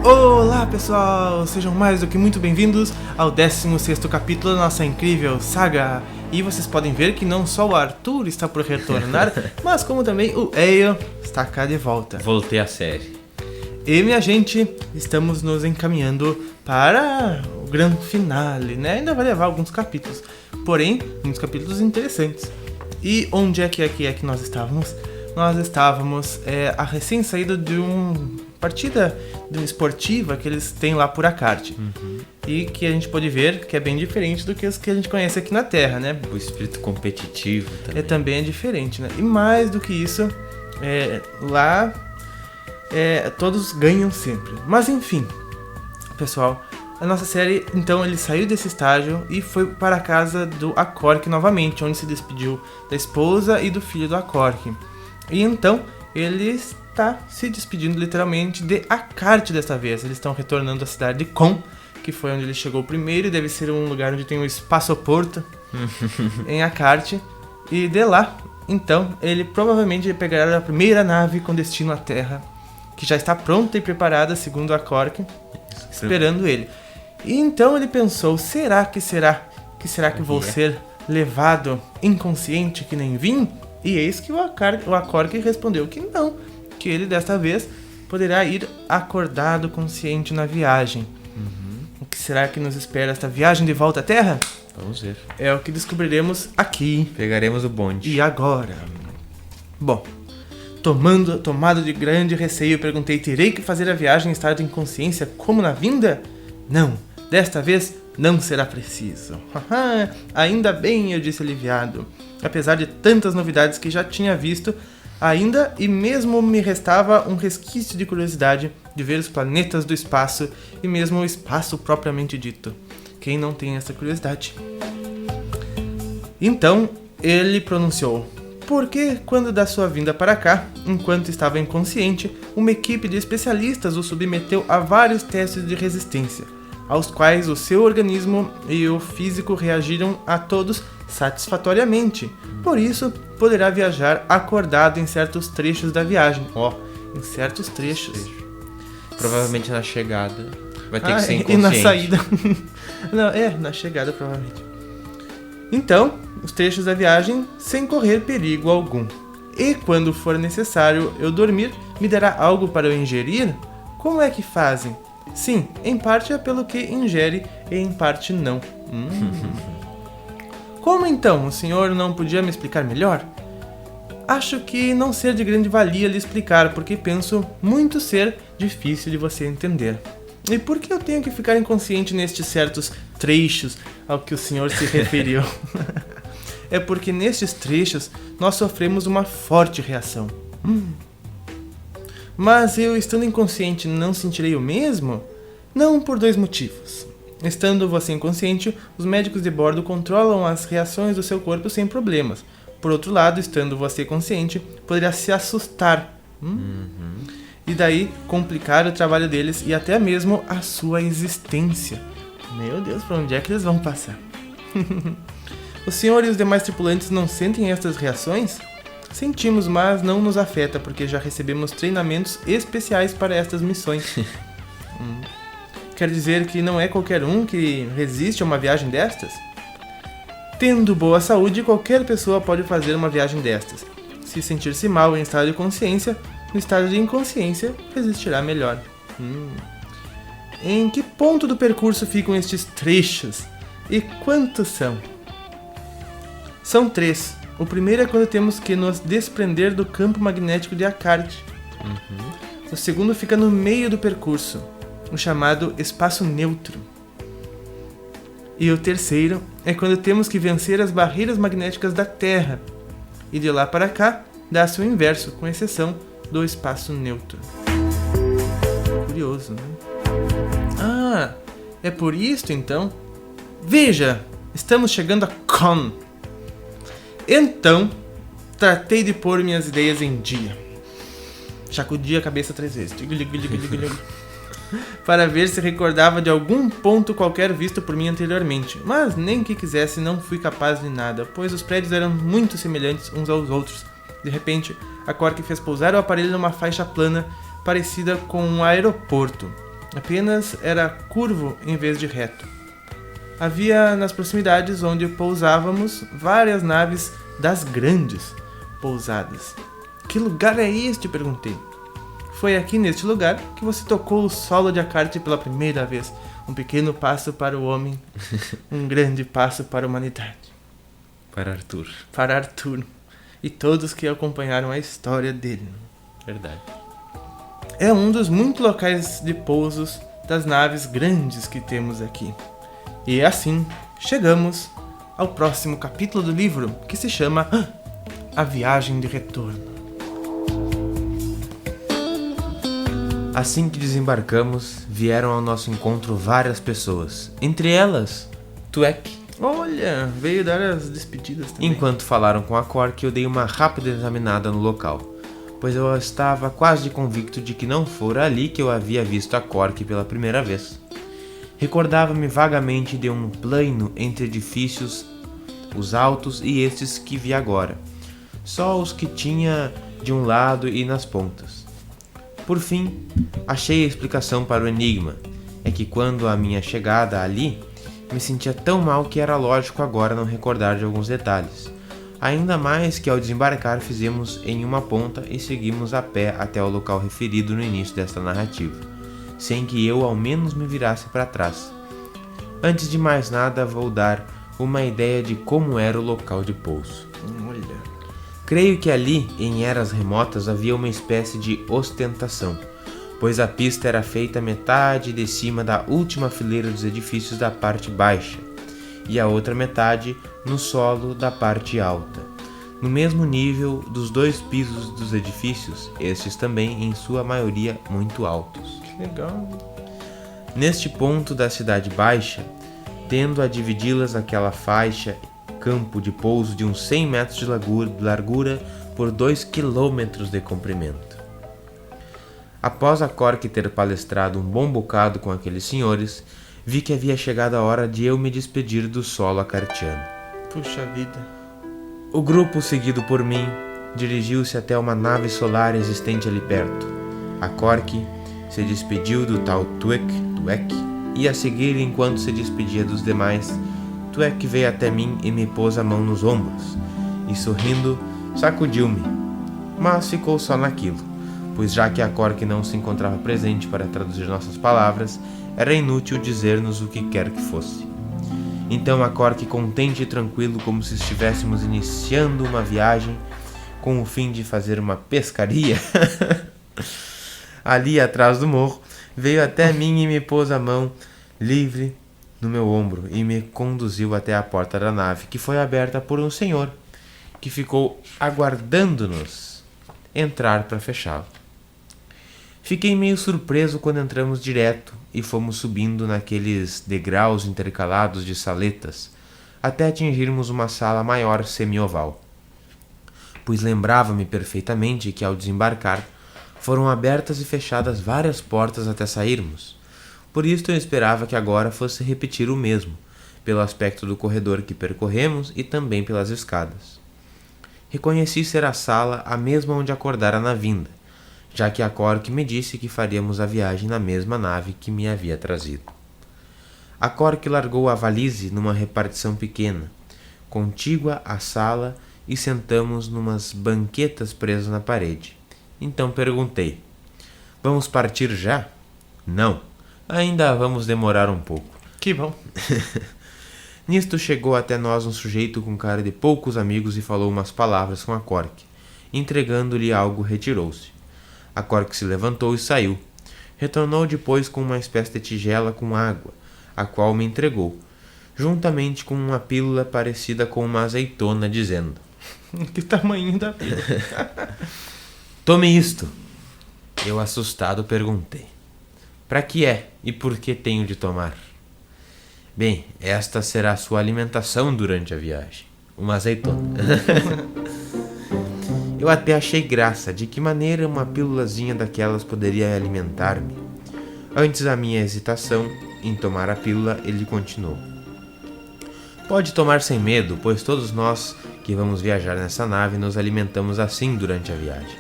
Olá pessoal, sejam mais do que muito bem-vindos ao 16º capítulo da nossa incrível saga. E vocês podem ver que não só o Arthur está por retornar, mas como também o Eio está cá de volta. Voltei à série. E minha gente, estamos nos encaminhando para o grande finale, né? Ainda vai levar alguns capítulos, porém, muitos capítulos interessantes. E onde é que nós estávamos? Nós estávamos a recém-saída de uma partida esportiva que eles têm lá por Akart. E que a gente pode ver que é bem diferente do que os que a gente conhece aqui na Terra, né? O espírito competitivo também. Também é diferente, né? E mais do que isso, lá todos ganham sempre. Mas enfim, pessoal, a nossa série, então, ele saiu desse estágio e foi para a casa do Akork novamente, onde se despediu da esposa e do filho do Akork. E então, ele está se despedindo literalmente de Akart desta vez. Eles estão retornando à cidade de Kon, que foi onde ele chegou primeiro, e deve ser um lugar onde tem um espaçoporto em Akart. E de lá, então, ele provavelmente pegará a primeira nave com destino à Terra, que já está pronta e preparada, segundo Akork, esperando ele. E então ele pensou, será que vou ser levado inconsciente que nem vim? E eis que o Akork respondeu que não, que ele desta vez poderá ir acordado, consciente na viagem. O que será que nos espera esta viagem de volta à Terra? Vamos ver. É o que descobriremos aqui. Pegaremos o bonde. E agora? Bom, tomado de grande receio, perguntei, terei que fazer a viagem em estado de inconsciência como na vinda? Não, desta vez não será preciso. Ainda bem, eu disse aliviado. Apesar de tantas novidades que já tinha visto, ainda e mesmo me restava um resquício de curiosidade de ver os planetas do espaço e mesmo o espaço propriamente dito. Quem não tem essa curiosidade? Então, ele pronunciou: porque quando da sua vinda para cá, enquanto estava inconsciente, uma equipe de especialistas o submeteu a vários testes de resistência, aos quais o seu organismo e o físico reagiram a todos satisfatoriamente. Por isso, poderá viajar acordado em certos trechos da viagem. Em certos trechos. Provavelmente na chegada vai ter que ser inconsciente. E na saída. Não, na chegada provavelmente. Então, os trechos da viagem sem correr perigo algum. E quando for necessário eu dormir, me dará algo para eu ingerir? Como é que fazem? Sim, em parte é pelo que ingere e em parte não. Como então? O senhor não podia me explicar melhor? Acho que não ser de grande valia lhe explicar, porque penso muito ser difícil de você entender. E por que eu tenho que ficar inconsciente nestes certos trechos ao que o senhor se referiu? É porque nestes trechos nós sofremos uma forte reação. Mas eu, estando inconsciente, não sentirei o mesmo? Não, por dois motivos. Estando você inconsciente, os médicos de bordo controlam as reações do seu corpo sem problemas. Por outro lado, estando você consciente, poderá se assustar. E daí complicar o trabalho deles e até mesmo a sua existência. Meu Deus, para onde é que eles vão passar? O senhor e os demais tripulantes não sentem estas reações? Sentimos, mas não nos afeta, porque já recebemos treinamentos especiais para estas missões. Quer dizer que não é qualquer um que resiste a uma viagem destas? Tendo boa saúde, qualquer pessoa pode fazer uma viagem destas. Se sentir-se mal em estado de consciência, no estado de inconsciência, resistirá melhor. Em que ponto do percurso ficam estes trechos? E quantos são? São 3. O primeiro é quando temos que nos desprender do campo magnético de Akart. O segundo fica no meio do percurso, o chamado espaço neutro. E o terceiro é quando temos que vencer as barreiras magnéticas da Terra. E de lá para cá, dá-se o inverso, com exceção do espaço neutro. Curioso, né? É por isto então? Veja, estamos chegando a Kon. Então, tratei de pôr minhas ideias em dia. Sacudi a cabeça 3 vezes. Para ver se recordava de algum ponto qualquer visto por mim anteriormente. Mas nem que quisesse, não fui capaz de nada, pois os prédios eram muito semelhantes uns aos outros. De repente, Akork fez pousar o aparelho numa faixa plana parecida com um aeroporto. Apenas era curvo em vez de reto. Havia nas proximidades onde pousávamos várias naves das grandes pousadas. Que lugar é este? Perguntei. Foi aqui neste lugar que você tocou o solo de Akarte pela primeira vez. Um pequeno passo para o homem, um grande passo para a humanidade. Para Arthur. Para Arthur e todos que acompanharam a história dele. Verdade. É um dos muitos locais de pousos das naves grandes que temos aqui. E assim chegamos ao próximo capítulo do livro, que se chama A Viagem de Retorno. Assim que desembarcamos, vieram ao nosso encontro várias pessoas. Entre elas, Tuek. Olha, veio dar as despedidas também. Enquanto falaram com a Cork, eu dei uma rápida examinada no local, pois eu estava quase convicto de que não fora ali que eu havia visto a Cork pela primeira vez. Recordava-me vagamente de um plaino entre edifícios, os altos e estes que vi agora, só os que tinha de um lado e nas pontas. Por fim, achei a explicação para o enigma. É que quando a minha chegada ali, me sentia tão mal que era lógico agora não recordar de alguns detalhes. Ainda mais que ao desembarcar fizemos em uma ponta e seguimos a pé até o local referido no início desta narrativa, sem que eu ao menos me virasse para trás. Antes de mais nada, vou dar uma ideia de como era o local de pouso. Olha. Creio que ali, em eras remotas, havia uma espécie de ostentação, pois a pista era feita metade de cima da última fileira dos edifícios da parte baixa, e a outra metade no solo da parte alta, no mesmo nível dos dois pisos dos edifícios, estes também em sua maioria muito altos. Que legal. Neste ponto da cidade baixa, tendo a dividi-las aquela faixa campo de pouso de uns 100 metros de largura por 2 quilômetros de comprimento. Após a Cork ter palestrado um bom bocado com aqueles senhores, vi que havia chegado a hora de eu me despedir do solo acartiano. Puxa vida. O grupo, seguido por mim, dirigiu-se até uma nave solar existente ali perto. A Cork se despediu do tal Tuek, e a seguir, enquanto se despedia dos demais, Tuek veio até mim e me pôs a mão nos ombros, e sorrindo, sacudiu-me, mas ficou só naquilo, pois já que a Cork não se encontrava presente para traduzir nossas palavras, era inútil dizer-nos o que quer que fosse. Então a Cork, contente e tranquilo, como se estivéssemos iniciando uma viagem com o fim de fazer uma pescaria, ali atrás do morro, veio até mim e me pôs a mão livre no meu ombro e me conduziu até a porta da nave, que foi aberta por um senhor, que ficou aguardando-nos entrar para fechá-la. Fiquei meio surpreso quando entramos direto e fomos subindo naqueles degraus intercalados de saletas, até atingirmos uma sala maior semi-oval. Pois lembrava-me perfeitamente que ao desembarcar foram abertas e fechadas várias portas até sairmos. Por isso eu esperava que agora fosse repetir o mesmo, pelo aspecto do corredor que percorremos e também pelas escadas. Reconheci ser a sala a mesma onde acordara na vinda, já que a Cork me disse que faríamos a viagem na mesma nave que me havia trazido. A Cork largou a valise numa repartição pequena, contígua à sala, e sentamos numas banquetas presas na parede. Então perguntei: "Vamos partir já?" "Não. Ainda vamos demorar um pouco." Que bom. Nisto chegou até nós um sujeito com cara de poucos amigos e falou umas palavras com a Cork. Entregando-lhe algo, retirou-se. A Cork se levantou e saiu. Retornou depois com uma espécie de tigela com água, a qual me entregou, juntamente com uma pílula parecida com uma azeitona, dizendo: Que tamanho da pílula. "Tome isto." Eu, assustado, perguntei: "Para que é e por que tenho de tomar?" "Bem, esta será a sua alimentação durante a viagem. Uma azeitona." Eu até achei graça. De que maneira uma pílulazinha daquelas poderia alimentar-me? Antes da minha hesitação em tomar a pílula, ele continuou: "Pode tomar sem medo, pois todos nós que vamos viajar nessa nave nos alimentamos assim durante a viagem."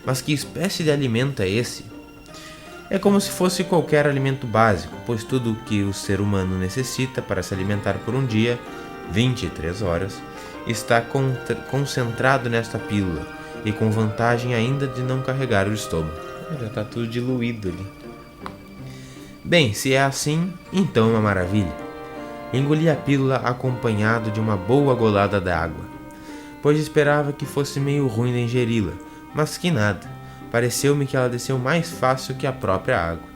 "Mas que espécie de alimento é esse?" É como se fosse qualquer alimento básico, pois tudo o que o ser humano necessita para se alimentar por um dia, 23 horas, está concentrado nesta pílula e com vantagem ainda de não carregar o estômago. Já está tudo diluído ali. Bem, se é assim, então é uma maravilha. Engoli a pílula acompanhado de uma boa golada d'água, pois esperava que fosse meio ruim de ingeri-la, mas que nada. Pareceu-me que ela desceu mais fácil que a própria água.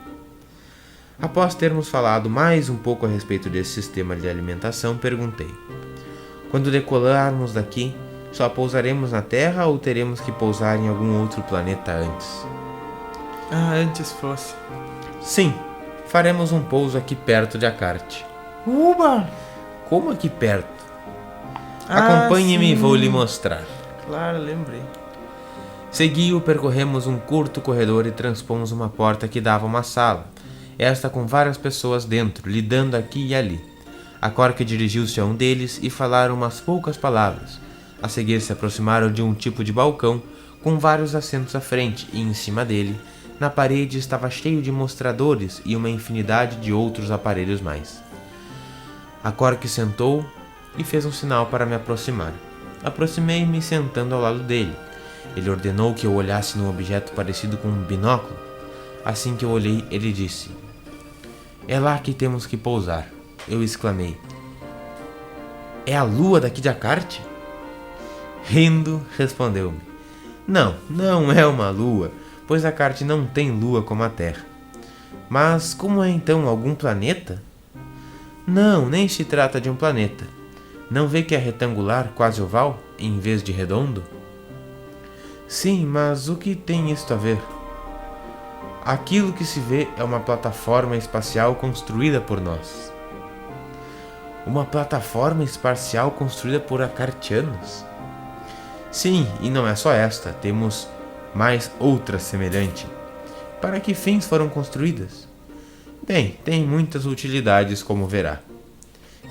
Após termos falado mais um pouco a respeito desse sistema de alimentação, perguntei: quando decolarmos daqui, só pousaremos na Terra ou teremos que pousar em algum outro planeta antes? Antes fosse. Sim, faremos um pouso aqui perto de Akarte. Uba! Como aqui perto? Acompanhe-me e vou lhe mostrar. Claro, lembrei. Segui-o, percorremos um curto corredor e transpomos uma porta que dava a uma sala, esta com várias pessoas dentro, lidando aqui e ali. Akort dirigiu-se a um deles e falaram umas poucas palavras. A seguir se aproximaram de um tipo de balcão com vários assentos à frente e em cima dele, na parede estava cheio de mostradores e uma infinidade de outros aparelhos mais. Akort sentou e fez um sinal para me aproximar. Aproximei-me sentando ao lado dele. Ele ordenou que eu olhasse num objeto parecido com um binóculo. Assim que eu olhei, ele disse: é lá que temos que pousar. Eu exclamei: é a lua daqui de Akarte? Rindo, respondeu-me: não é uma lua, pois Akarte não tem lua como a Terra. Mas como é então algum planeta? Não, nem se trata de um planeta. Não vê que é retangular, quase oval, em vez de redondo? Sim, mas o que tem isto a ver? Aquilo que se vê é uma plataforma espacial construída por nós. Uma plataforma espacial construída por acartianos? Sim, e não é só esta, temos mais outra semelhante. Para que fins foram construídas? Bem, tem muitas utilidades, como verá.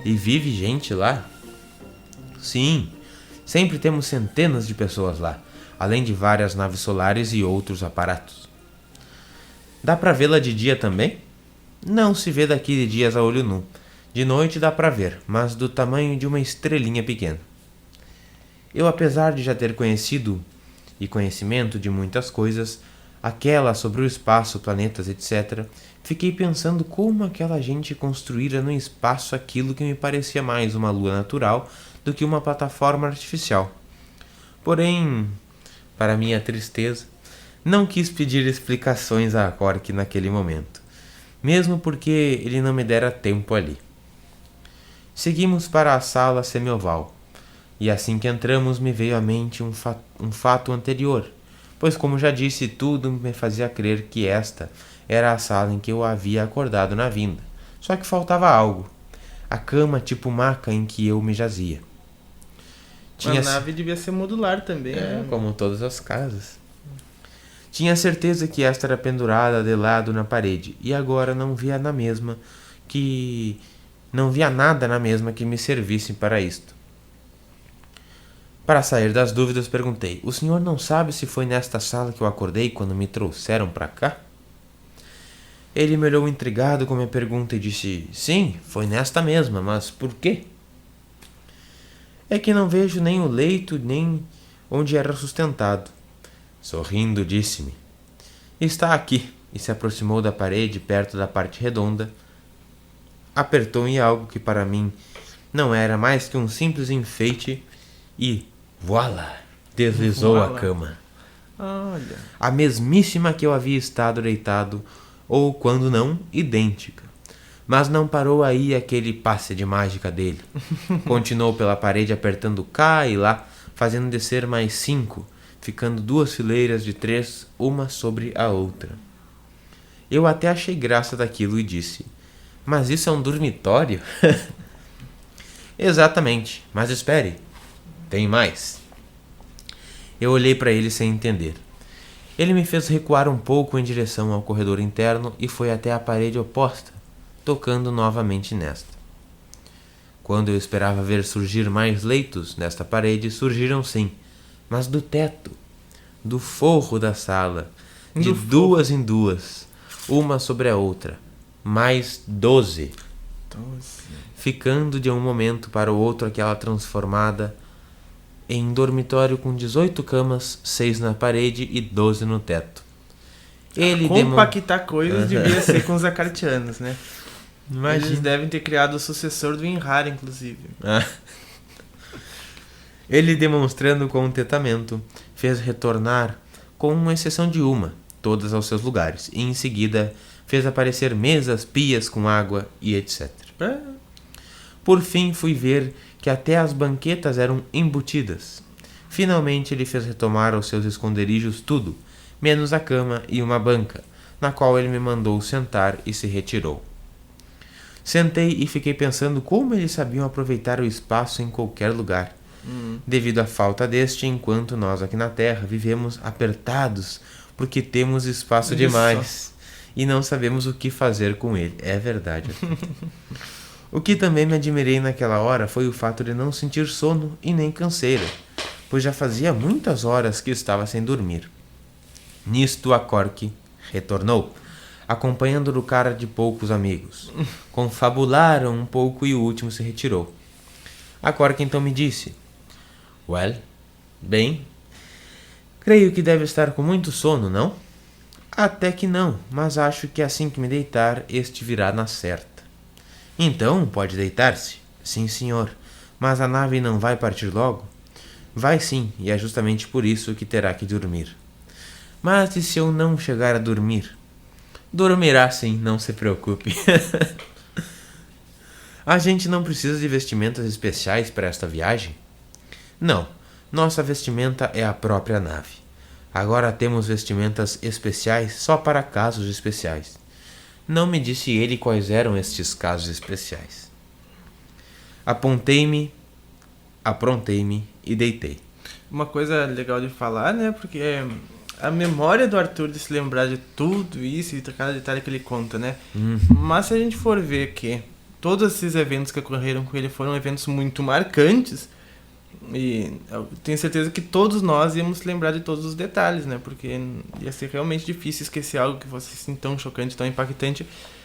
E vive gente lá? Sim, sempre temos centenas de pessoas lá, além de várias naves solares e outros aparatos. Dá para vê-la de dia também? Não se vê daqui de dias a olho nu. De noite dá para ver, mas do tamanho de uma estrelinha pequena. Eu, apesar de já ter conhecido e conhecimento de muitas coisas, aquela sobre o espaço, planetas, etc., fiquei pensando como aquela gente construíra no espaço aquilo que me parecia mais uma lua natural do que uma plataforma artificial. Porém, para minha tristeza, não quis pedir explicações a Akort naquele momento, mesmo porque ele não me dera tempo ali. Seguimos para a sala semioval, e assim que entramos me veio à mente um fato anterior, pois, como já disse, tudo me fazia crer que esta era a sala em que eu havia acordado na vinda, só que faltava algo: a cama tipo maca em que eu me jazia. A nave devia ser modular também, né? Como todas as casas. Tinha certeza que esta era pendurada de lado na parede, e agora não via nada na mesma que me servisse para isto. Para sair das dúvidas, perguntei: o senhor não sabe se foi nesta sala que eu acordei quando me trouxeram para cá? Ele me olhou intrigado com minha pergunta e disse: sim, foi nesta mesma, mas por quê? É que não vejo nem o leito, nem onde era sustentado. Sorrindo, disse-me: está aqui, e se aproximou da parede perto da parte redonda, apertou em algo que para mim não era mais que um simples enfeite e, voilá, deslizou a cama. Olha. A mesmíssima que eu havia estado deitado, ou quando não, idêntica. Mas não parou aí aquele passe de mágica dele. Continuou pela parede apertando cá e lá, fazendo descer mais 5, ficando 2 fileiras de 3, uma sobre a outra. Eu até achei graça daquilo e disse: mas isso é um dormitório? Exatamente, mas espere, tem mais. Eu olhei para ele sem entender. Ele me fez recuar um pouco em direção ao corredor interno e foi até a parede oposta, tocando novamente nesta. Quando eu esperava ver surgir mais leitos nesta parede, surgiram sim, mas do teto, do forro da sala, de duas em duas, uma sobre a outra, mais 12. Ficando de um momento para o outro aquela transformada em dormitório com 18 camas, 6 na parede e 12 no teto. Compactar coisas devia ser com os acartianos, né? Imagina. Eles devem ter criado o sucessor do Inhar, inclusive. Ele, demonstrando contentamento, fez retornar, com exceção de uma, todas aos seus lugares, e em seguida fez aparecer mesas, pias com água e etc. Por fim fui ver que até as banquetas eram embutidas. Finalmente ele fez retomar aos seus esconderijos tudo, menos a cama e uma banca, na qual ele me mandou sentar e se retirou. Sentei e fiquei pensando como eles sabiam aproveitar o espaço em qualquer lugar, devido à falta deste, enquanto nós aqui na Terra vivemos apertados porque temos espaço demais e não sabemos o que fazer com ele. É verdade. O que também me admirei naquela hora foi o fato de não sentir sono e nem canseira, pois já fazia muitas horas que estava sem dormir. Nisto a Cork retornou, acompanhando o cara de poucos amigos. Confabularam um pouco e o último se retirou. A Cork então me disse: "Well, bem, creio que deve estar com muito sono, não?" "Até que não, mas acho que assim que me deitar, este virá na certa." "Então, pode deitar-se?" "Sim, senhor, mas a nave não vai partir logo?" "Vai sim, e é justamente por isso que terá que dormir." "Mas e se eu não chegar a dormir?" "Dormirá sim, não se preocupe." "A gente não precisa de vestimentas especiais para esta viagem?" "Não, nossa vestimenta é a própria nave. Agora temos vestimentas especiais só para casos especiais." Não me disse ele quais eram estes casos especiais. Aprontei-me e deitei. Uma coisa legal de falar, né? Porque a memória do Arthur de se lembrar de tudo isso e de cada detalhe que ele conta, né? Mas se a gente for ver que todos esses eventos que ocorreram com ele foram eventos muito marcantes, e eu tenho certeza que todos nós íamos lembrar de todos os detalhes, né? Porque ia ser realmente difícil esquecer algo que fosse assim tão chocante, tão impactante,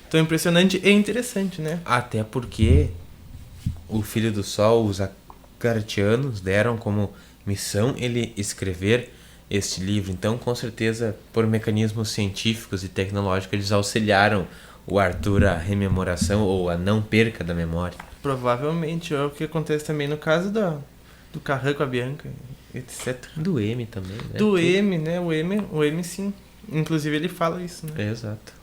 tão impressionante e interessante, né? Até porque o Filho do Sol, os acartianos, deram como missão ele escrever este livro. Então, com certeza, por mecanismos científicos e tecnológicos, eles auxiliaram o Arthur a rememoração ou a não perca da memória. Provavelmente. É o que acontece também no caso do Carran com a Bianca, etc. Do M também, né? Do M, né? O M sim. Inclusive ele fala isso, né? Exato.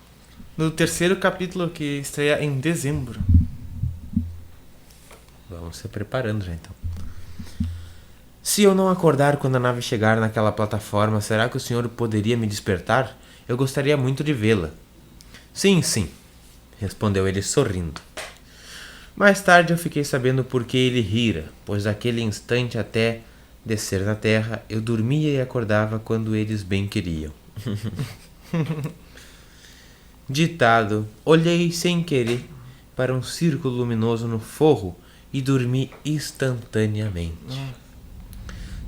No terceiro capítulo, que estreia em dezembro. Vamos se preparando já então. Se eu não acordar quando a nave chegar naquela plataforma, será que o senhor poderia me despertar? Eu gostaria muito de vê-la. Sim, sim, respondeu ele sorrindo. Mais tarde eu fiquei sabendo por que ele rira, pois naquele instante até descer na terra, eu dormia e acordava quando eles bem queriam. Ditado, olhei sem querer para um círculo luminoso no forro e dormi instantaneamente.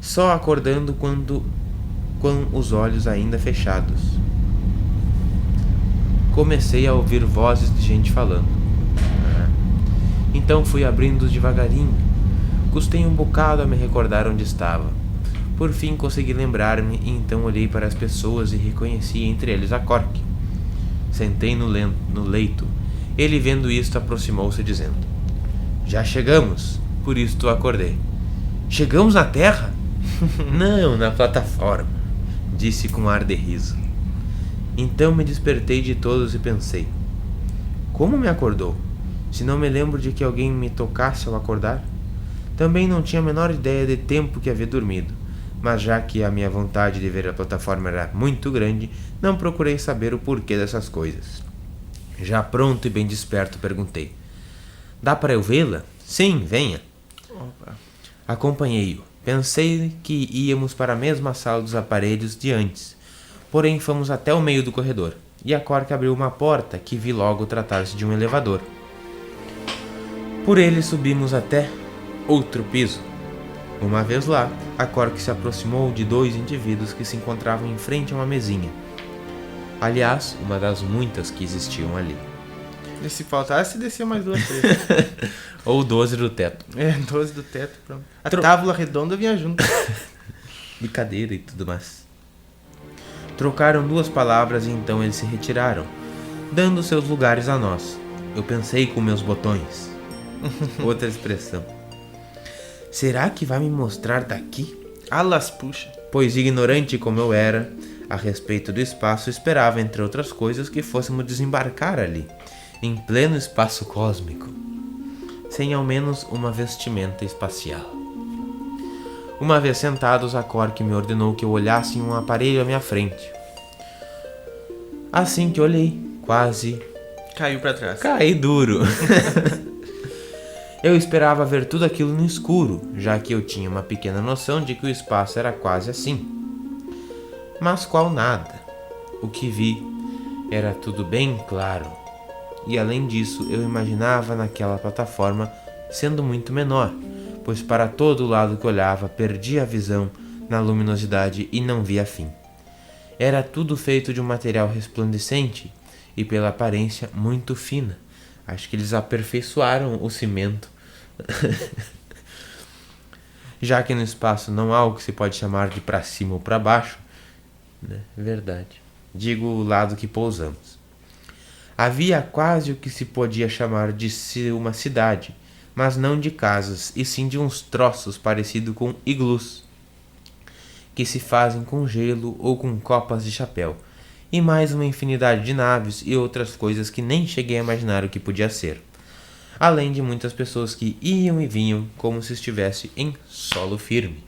Só acordando com os olhos ainda fechados. Comecei a ouvir vozes de gente falando. Então fui abrindo devagarinho. Custei um bocado a me recordar onde estava. Por fim consegui lembrar-me e então olhei para as pessoas e reconheci entre eles a Cork. Sentei no leito. Ele, vendo isto, aproximou-se dizendo: Já chegamos, por isto acordei. Chegamos na terra? Não, na plataforma, disse com ar de riso. Então me despertei de todos e pensei: como me acordou? Se não me lembro de que alguém me tocasse ao acordar? Também não tinha a menor ideia de tempo que havia dormido, mas já que a minha vontade de ver a plataforma era muito grande, não procurei saber o porquê dessas coisas. Já pronto e bem desperto, perguntei: Dá para eu vê-la? Sim, venha. Opa. Acompanhei-o. Pensei que íamos para a mesma sala dos aparelhos de antes, porém fomos até o meio do corredor, e a Cork abriu uma porta que vi logo tratar-se de um elevador. Por ele subimos até outro piso. Uma vez lá, a Cork se aproximou de dois indivíduos que se encontravam em frente a uma mesinha. Aliás, uma das muitas que existiam ali. E se faltasse, descia mais 2, 3. Ou 12 do teto. 12 do teto, pronto. A tábua redonda vinha junto. De cadeira e tudo mais. Trocaram 2 palavras e então eles se retiraram, dando seus lugares a nós. Eu pensei com meus botões. Outra expressão. Será que vai me mostrar daqui? Alas puxa. Pois ignorante como eu era a respeito do espaço, esperava, entre outras coisas, que fôssemos desembarcar ali, em pleno espaço cósmico, sem ao menos uma vestimenta espacial. Uma vez sentados, a Cork me ordenou que eu olhasse em um aparelho à minha frente. Assim que olhei, quase Caiu pra trás. caí duro. Eu esperava ver tudo aquilo no escuro, já que eu tinha uma pequena noção de que o espaço era quase assim. Mas qual nada. O que vi era tudo bem claro. E além disso, eu imaginava naquela plataforma sendo muito menor, pois para todo lado que olhava perdia a visão na luminosidade e não via fim. Era tudo feito de um material resplandecente e pela aparência muito fina. Acho que eles aperfeiçoaram o cimento. Já que no espaço não há o que se pode chamar de para cima ou para baixo, né? Verdade. Digo o lado que pousamos. Havia quase o que se podia chamar de uma cidade, mas não de casas, e sim de uns troços parecidos com iglus, que se fazem com gelo ou com copas de chapéu, e mais uma infinidade de naves e outras coisas que nem cheguei a imaginar o que podia ser. Além de muitas pessoas que iam e vinham como se estivesse em solo firme.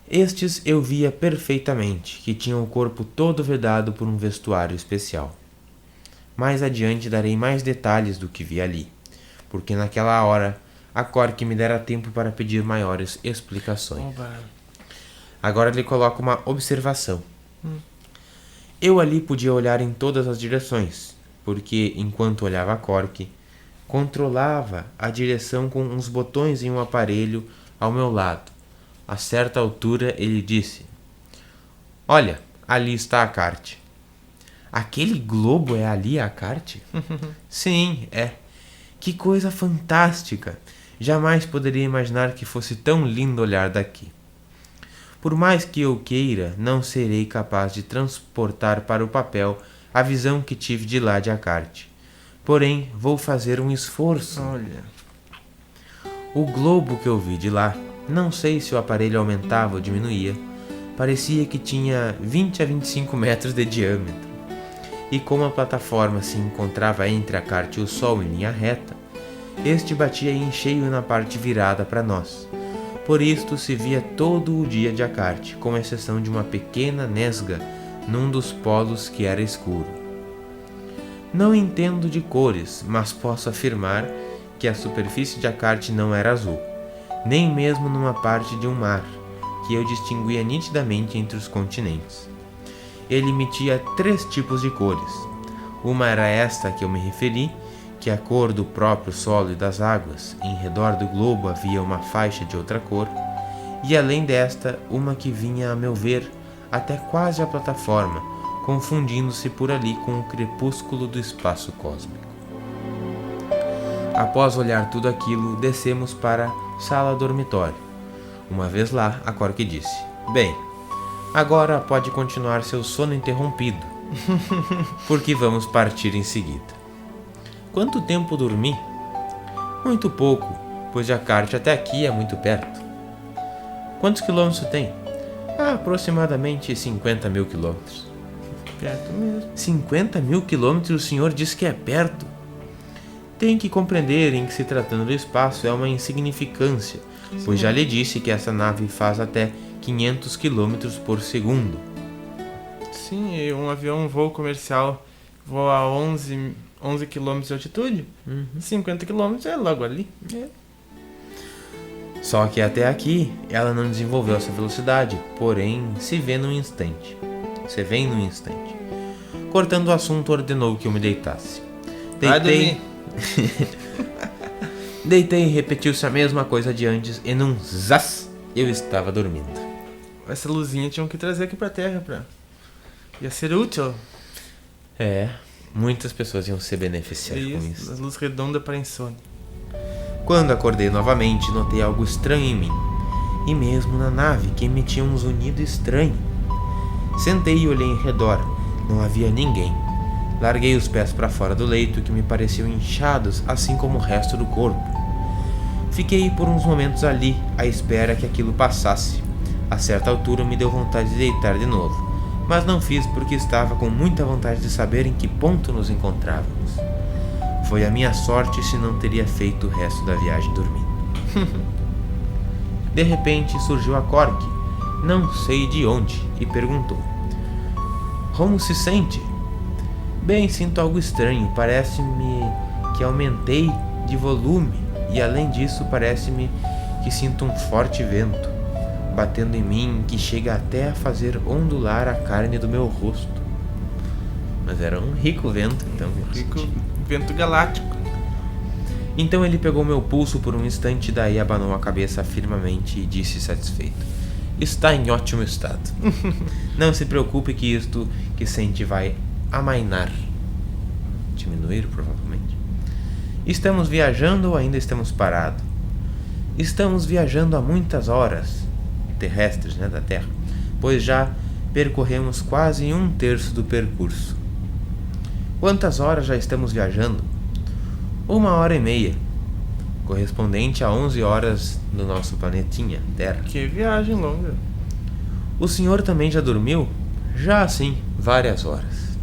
Estes eu via perfeitamente, que tinham o corpo todo vedado por um vestuário especial. Mais adiante darei mais detalhes do que vi ali, porque naquela hora a Cork me dera tempo para pedir maiores explicações. Agora lhe coloco uma observação. Eu ali podia olhar em todas as direções, porque enquanto olhava a Cork, controlava a direção com uns botões em um aparelho ao meu lado. A certa altura ele disse: "Olha, ali está a Carte." "Aquele globo é ali a Carte?" "Sim, é. Que coisa fantástica! Jamais poderia imaginar que fosse tão lindo olhar daqui. Por mais que eu queira, não serei capaz de transportar para o papel a visão que tive de lá de Acarte. Porém, vou fazer um esforço." Olha. O globo que eu vi de lá, não sei se o aparelho aumentava ou diminuía, parecia que tinha 20 a 25 metros de diâmetro. E como a plataforma se encontrava entre Acarte e o Sol em linha reta, este batia em cheio na parte virada para nós. Por isto se via todo o dia de Acarte, com exceção de uma pequena nesga num dos polos que era escuro. Não entendo de cores, mas posso afirmar que a superfície de Acarte não era azul, nem mesmo numa parte de um mar, que eu distinguia nitidamente entre os continentes. Ele emitia 3 tipos de cores. Uma era esta a que eu me referi, que a cor do próprio solo e das águas. Em redor do globo havia uma faixa de outra cor, e além desta, uma que vinha, a meu ver, até quase a plataforma, confundindo-se por ali com o crepúsculo do espaço cósmico. Após olhar tudo aquilo, descemos para a sala-dormitório. Uma vez lá, a Cork disse: "Bem, agora pode continuar seu sono interrompido, porque vamos partir em seguida." "Quanto tempo dormi?" "Muito pouco, pois de Acarte até aqui é muito perto." "Quantos quilômetros tem?" "Aproximadamente 50 mil quilômetros." Perto mesmo. 50 mil quilômetros o senhor diz que é perto? Tem que compreender em que, se tratando do espaço, é uma insignificância, pois já lhe disse que essa nave faz até 500 quilômetros por segundo. Sim, e um avião, um voo comercial voa a 11 km de altitude. 50 km é logo ali. Só que até aqui ela não desenvolveu essa velocidade, porém se vê num instante. Cortando o assunto, ordenou que eu me deitasse. Deitei. Deitei e repetiu-se a mesma coisa de antes, e num zaz eu estava dormindo. Essa luzinha tinham que trazer aqui pra terra pra Ia ser útil. Muitas pessoas iam se beneficiar com isso. As luzes redondas para insônia. Quando acordei novamente, notei algo estranho em mim. E mesmo na nave, que emitia um zunido estranho. Sentei e olhei em redor. Não havia ninguém. Larguei os pés para fora do leito, que me pareciam inchados, assim como o resto do corpo. Fiquei por uns momentos ali, à espera que aquilo passasse. A certa altura me deu vontade de deitar de novo, mas não fiz porque estava com muita vontade de saber em que ponto nos encontrávamos. Foi a minha sorte se não teria feito o resto da viagem dormindo. De repente surgiu a Cork, não sei de onde, e perguntou: "Como se sente?" "Bem, sinto algo estranho, parece-me que aumentei de volume e além disso parece-me que sinto um forte vento batendo em mim que chega até a fazer ondular a carne do meu rosto." Mas era um rico vento, então. Rico vento galáctico. Então ele pegou meu pulso por um instante, daí abanou a cabeça firmemente e disse satisfeito: "Está em ótimo estado. Não se preocupe que isto que sente vai amainar." Diminuir, provavelmente. "Estamos viajando ou ainda estamos parados?" "Estamos viajando há muitas horas terrestres, da Terra, pois já percorremos quase 1/3 do percurso." "Quantas horas já estamos viajando?" 1h30, correspondente a 11 horas do nosso planetinha, Terra. Que viagem longa. "O senhor também já dormiu?" "Já sim, várias horas."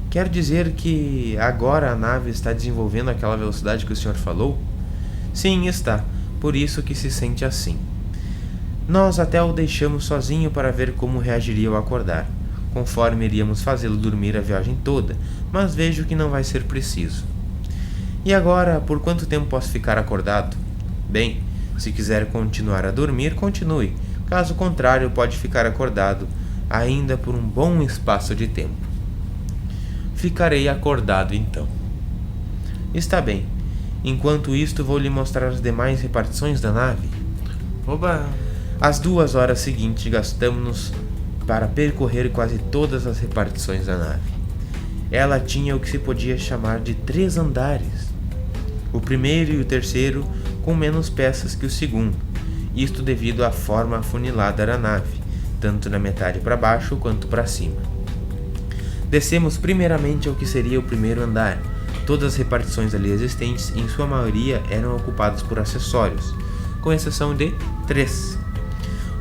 "Quer dizer que agora a nave está desenvolvendo aquela velocidade que o senhor falou?" "Sim, está, por isso que se sente assim. Nós até o deixamos sozinho para ver como reagiria ao acordar, conforme iríamos fazê-lo dormir a viagem toda, mas vejo que não vai ser preciso." "E agora, por quanto tempo posso ficar acordado?" "Bem, se quiser continuar a dormir, continue. Caso contrário, pode ficar acordado ainda por um bom espaço de tempo." "Ficarei acordado então." "Está bem. Enquanto isto, vou lhe mostrar as demais repartições da nave." Oba! As 2 horas seguintes gastamos-nos para percorrer quase todas as repartições da nave. Ela tinha o que se podia chamar de 3 andares. O primeiro e o terceiro com menos peças que o segundo, isto devido à forma afunilada da nave, tanto na metade para baixo quanto para cima. Descemos primeiramente ao que seria o primeiro andar. Todas as repartições ali existentes, em sua maioria, eram ocupadas por acessórios, com exceção de 3.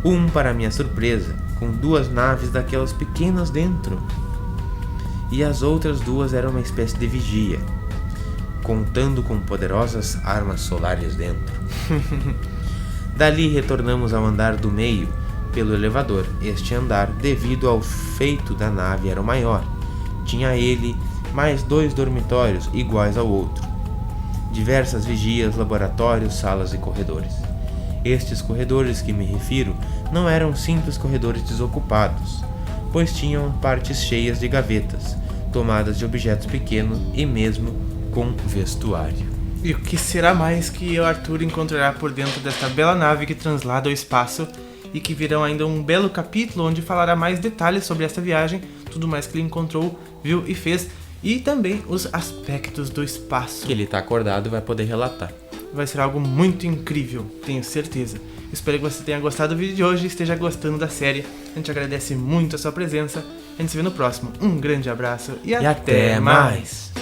Um, para minha surpresa, com 2 naves daquelas pequenas dentro. E as outras 2 eram uma espécie de vigia, contando com poderosas armas solares dentro. Dali retornamos ao andar do meio, pelo elevador. Este andar, devido ao feito da nave, era o maior. Tinha ele mais 2 dormitórios iguais ao outro. Diversas vigias, laboratórios, salas e corredores. Estes corredores que me refiro não eram simples corredores desocupados, pois tinham partes cheias de gavetas, tomadas de objetos pequenos e mesmo com vestuário. E o que será mais que o Arthur encontrará por dentro desta bela nave que translada o espaço e que virão ainda um belo capítulo onde falará mais detalhes sobre essa viagem, tudo mais que ele encontrou, viu e fez, e também os aspectos do espaço. Que ele tá acordado e vai poder relatar. Vai ser algo muito incrível, tenho certeza. Espero que você tenha gostado do vídeo de hoje e esteja gostando da série. A gente agradece muito a sua presença. A gente se vê no próximo. Um grande abraço e até mais!